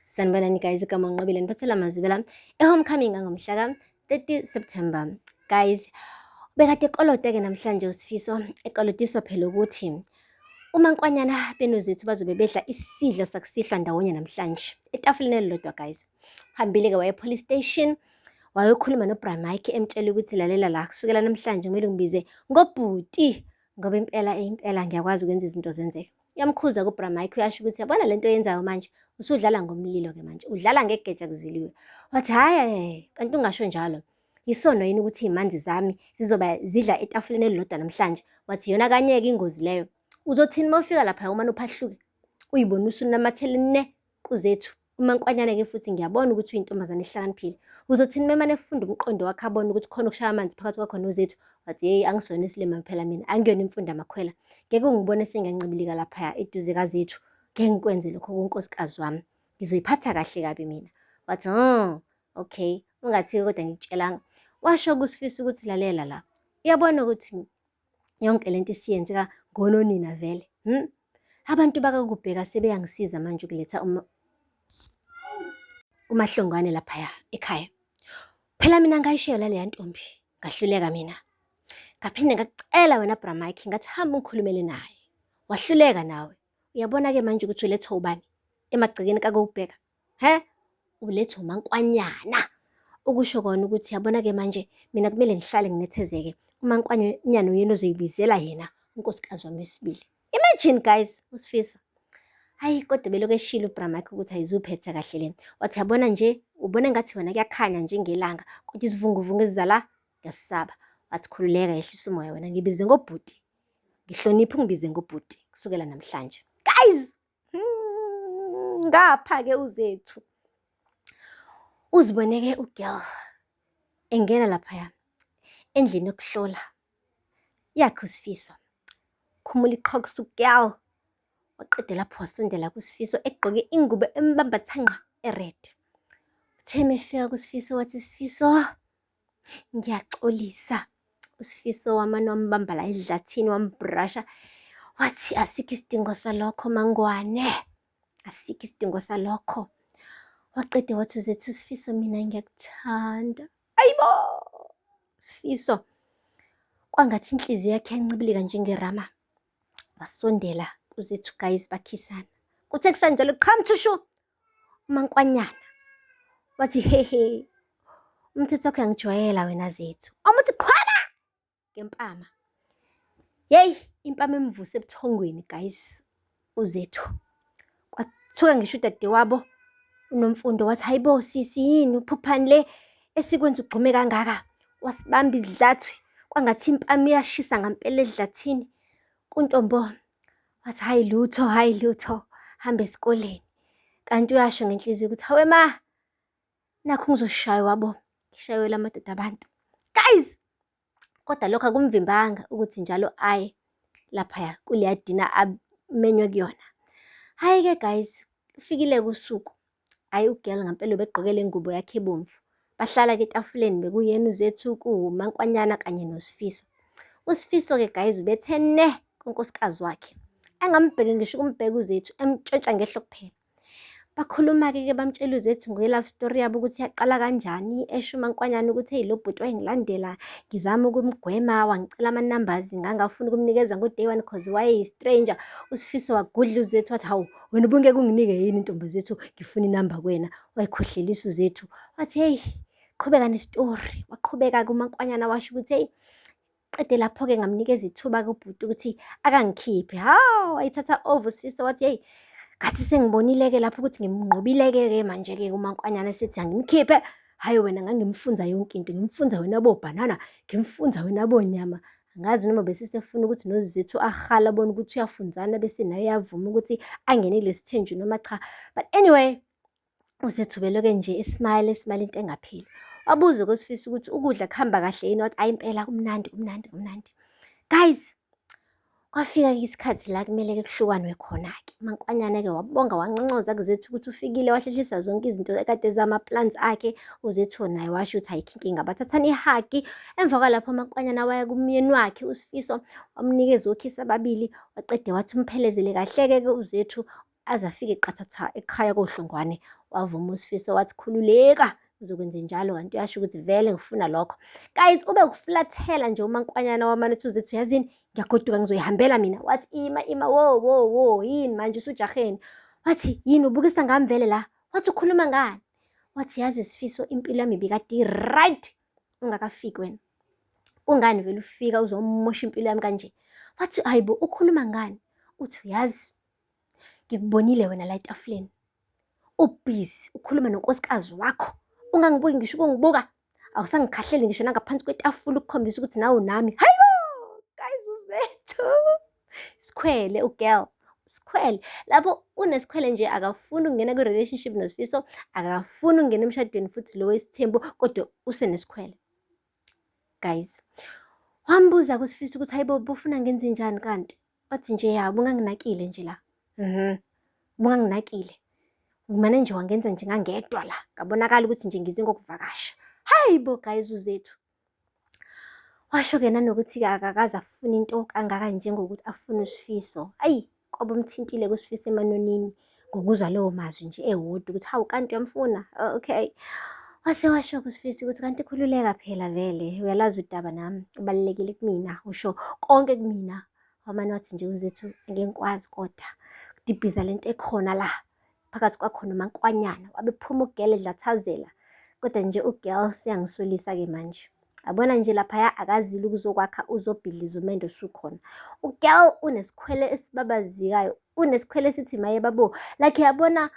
Sanibonani guys, igama ngiqobile niphathela amazibela e-homecoming ngomhla ka-30 September. Guys, bekade ekolote-ke namhlanje uSifiso ekolodiswa phela ukuthi umaNkwanyana benozethu bazobe bedla isidlo sakusihlwa ndawonye namhlanje etafuleni elilodwa guys. Hambile-ke waye police station wayokhuluma noBra Mike emtshela ukuthi lalela la kusukela namhlanje kumele ngibize ngobhuti ngoba impela ngiyakwazi ukwenza izinto zenzeke. Uyamkhuza kuBra Mike uyasho ukuthi yabona lento oyenzayo manje usudlala ngomlilo-ke manje udlala ngegeja kuziliwe. Wathi hhayi kanti ungasho njalo yisono yini ukuthi iy'manzi zami zizoba zidla etafuleni elilodwa namhlanje. Wathi yona kanye-ke ingozi leyo uzothini uma ufika lapha umane uphahluke uyibone usunamathele ne kuzethu. umaNkwanyana-ke futhi ngiyabona ukuthi uyintombazane ehlakaniphile uzothini memane efunda umqondo wakhe abone ukuthi khona ukushaya amanzi phakathi kwakho nozethu. Wathi yeyi angisona isilima phela mina angiyona imfundo amakhwela ngeke ungibone sengiyancibilika laphaya eduze kazethu ngeke ngikwenze lokho kunkosikazi wami ngizoyiphatha kahle kabi mina. Wathi okay ungathi-ke kodwa ngikutshelanga. Washo kuSifiso ukuthi lalela la uyabona ukuthi yonke lento isiyenzeka ngononina vele abantu bakaKubheka sebeyangisiza manje ukuletha umahlongwane laphaya ekhaya. Phela mina ngayishiya laleya ntombi ngahluleka mina ngaphinde ngakucela wena Bra Mike ngathi hamba ungikhulumele naye wahluleka nawe. Uyabona-ke manje ukuthi uletha ubani emagcekeni kaKubheka uletha umaNkwanyana ukusho kona ukuthi yabona-ke manje mina kumele ngihlale nginethezeke umaNkwanyana uyena ozoyibizela yena unkosikazi wami wesibili. Imagine guys uSifiso. Hayi kodwa beloku eshilo uBra Mike ukuthi ayizuphethe kahle lena. Wathi yabona nje ubona ngathi wena kuyakhanya njengelanga kodwa isivunguvungu ezizala ngiyasisaba. Wathi khululeka yehlisa umoya wena ngibize ngobhuti ngihloniphe ungibize ngobhuti kusukela namhlanje. Guys ngapha-ke uzethu uziboneke ugirl engena laphaya endlini yokuhlola yakhe uSifiso khumula iqhokisa ugirl waqede lapho wasondela kuSifiso egqoke ingubo embambathanqa ered. Uthe mefika kuSifiso wathi Sifiso ngiyaxolisa. uSifiso wamane wambamba la edlathini wambrasha wathi asikho isidingo salokho mangwane asikho isidingo salokho. Waqede wathi uzethu Sifiso mina ngiyakuthanda. Ayibo Sifiso kwangathi inhliziyo yakhe yancibilika njengerama wasondela kuzethu guys bakhisana. Kuthe kusanjalo come to show umaNkwanyana wathi hehe umthetho wakho uyangijwayela wena zethu. Amuthi qhwala ngempama. Yeyi impama emvuse ebuthongweni guys uzethu. Kwathuka ngisho udadewabo uNomfundo wathi hayibo sisi yini uphuphani le esikwenza ugxume kangaka. Wasibamba idlathwi kwangathi impama iyashisa ngampela edlathini kuNtombo. Wathi hayi lutho hamba esikoleni. Kanti uyasho ngenhliziyo ukuthi hawe ma nakho ngizoshaywa wabo ngishayelwe amadoda abantu. Guys kodwa lokho akumvimbanga ukuthi njalo aye laphaya kuleya dina amenywe kuyona. Hayi-ke guys ufikile-ke usuku hayi ugirl ngampela ubegqoke le ngubo yakhe ebomvu. Bahlala-ke etafuleni bekuyena uzethu kuwumaNkwanyana kanye noSifiso. uSifiso-ke guys ubethe ne kunkosikazi wakhe angambheki ngisho ukumbheka uzethu emtshontsha ngehlo kuphela. Bakhuluma-ke bamtshela uzethu nge-love story yabo ukuthi yaqala kanjani esho umaNkwanyana ukuthi hey lo bhuti wayengilandela ngizama ukumgwema wangicela ama-numbers ngangafuna ukumnikeza ngo-day 1 cause wayeyi-stranger. uSifiso wagudla uzethu wathi hawu wena ubungeke unginike yini intombi zethu ngifuna inamba kuwena. Wayikhohlelisa uzethu wathi heyi qhubeka nestori. Waqhubeka-ke umaNkwanyana washo ukuthi heyi qede lapho-ke ngamnikeza ithuba kubhuti ukuthi akangikhiphe. Hawu wayithatha over uSifiso wathi heyi ngathi sengibonile-ke lapho ukuthi ngimnqobile-ke manje-ke umaNkwanyana sethi angimkhiphe. Hhayi wena ngangimfunza yonke into ngimfunza wena bobhanana ngimfunza wena bonyama. Angazi noma besesefuna ukuthi nozethu ahala abone ukuthi uyafunzana bese naye uyavuma ukuthi angene kulesi thenju noma cha. But anyway uzethu beloke nje esmile into engapheli. Wabuza kuSifiso ukuthi ukudla kuhamba kahle yini. Wathi ayi impela kumnandi. Guys kwafika-ke isikhathi la kumele-ke kuhlukanwe khona-ke. umaNkwanyana-ke wabonga wanconcoza kuzethu ukuthi ufikile wahlehlisa zonke izinto ekade zama-plans akhe. uzethu naye washo ukuthi ayikho inkinga bathathani ihagi. Emva kwalapho umaNkwanyana waya kumyeni wakhe uSifiso wamnikeza okhisi ababili waqede wathi umphelezele kahleke-ke uzethu aze afike qathatha ekhaya kohlongwane wavuma uSifiso wathi, khululeka ngizokwenza njalo kanti uyasho ukuthi vele ngifuna lokho. Guys, ube ukufulathela nje umankwanyana wamane uthi uZethu, yazini ngiyagoduka ngizoyihambela mina. Wathi ima wo yini manje usujaheni? Wathi yini ubukisa ngami vele la? Wathi ukhuluma ngani? Wathi yazi Sifiso impilo yami ibikade i-right ungakafiki wena. Ungani vele ufika uzomosha impilo yami kanje? Wathi hayibo ukhuluma ngani? Uthi uyazi ngikubonile wena la etafuleni ubhizi ukhuluma nonkosikazi wakho, ungangibuki ngisho ukungibuka, awusangikhahleli ngisho nangaphansi kwetafula ukukhombisa ukuthi nawe unami. Hayibo guys, uZethu sikhwele ugirl, sikhwele lapho unesikhwele nje, akafuni ukungena kwi-relationship noSifiso, akafuni ukungena emshadweni futhi lo wesithembu, kodwa usenesikhwele. Guys, wambuza kuSifiso ukuthi hayibo bufuna ngenze njani kanti? Wathi nje ya bunganginakile nje la. Bunganginakile. Ngimane nje wangenza nje ngangedwa la. Ngabonakala ukuthi nje ngize ngokuvakasha. Hayibo guys, uZethu washo-ke nanokuthi-ke akakaze afune into kangaka njengokuthi afune uSifiso. Ayi, kwaba umthintile kuSifiso emanonini ngokuzwa leyo mazwi nje ewodwa ukuthi hawu kanti uyamfuna. Okay. Wase washo kuSifiso ukuthi kanti khululeka phela vele uyalazi udaba nami ubalulekile kumina, usho konke kumina. Wamane wathi nje uZethu ngekwazi kodwa kudibhiza lento ekhona la phakathi kwakho nomankwanyana. Wabephuma ugirl edlathazela, kodwa nje ugirl siyangisolisa-ke manje. Abona nje laphaya akazile ukuzokwakha uzobhidliza umendo osukhona. Ugirl unesikhwele esibabazikayo, unesikhwele esithi maye babo, like yabona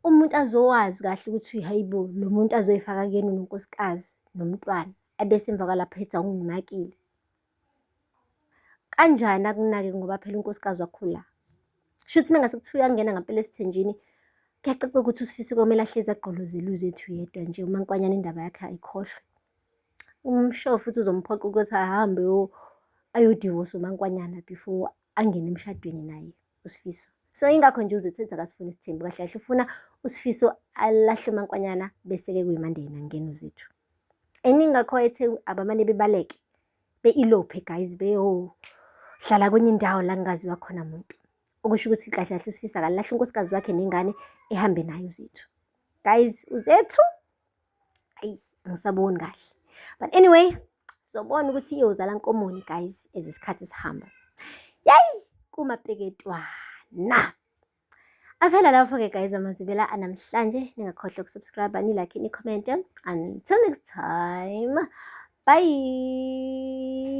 umuntu azowazi kahle ukuthi hayibo lo muntu azoyifaka kuyena unonkosikazi nomntwana, ebese emva kwalapho ethi awunginakile. Kanjani akunake ngoba phela unkosikazi wakho la? Shuthi mengase kuthiwa uyangena ngempela esithenjini, kuyacaca ukuthi uSifiso komele ahlezi agqolozela uZethu yedwa nje, umankwanyana indaba yakhe ayikhohlwe. Umsho futhi uzomphoqa ukuthi ahambe ayodivosa umankwanyana before angene emshadweni naye uSifiso. So ingakho nje uZethu ethi akasifuna isithembu, kahle kahle ufuna uSifiso alahle umankwanyana bese-ke kuyimande yena angene uZethu. Ingakho ethe abamane bebaleke be-ilophe guys, beyohlala kwenye indawo la kungaziwa khona muntu, okusho ukuthi kahle kahle uSifiso akalahle unkosikazi wakhe nengane ehambe naye uZethu. Guys, uZethu ayi angisaboni kahle, but anyway sobona ukuthi iyozala nkomoni guys ezisikhathi sihamba. Yayi kumapeketwana. Avela lapho-ke guys amazwibela anamhlanje. Ningakhohlwa ukusubscribe, nilike, ni-comment. Until next time, bye.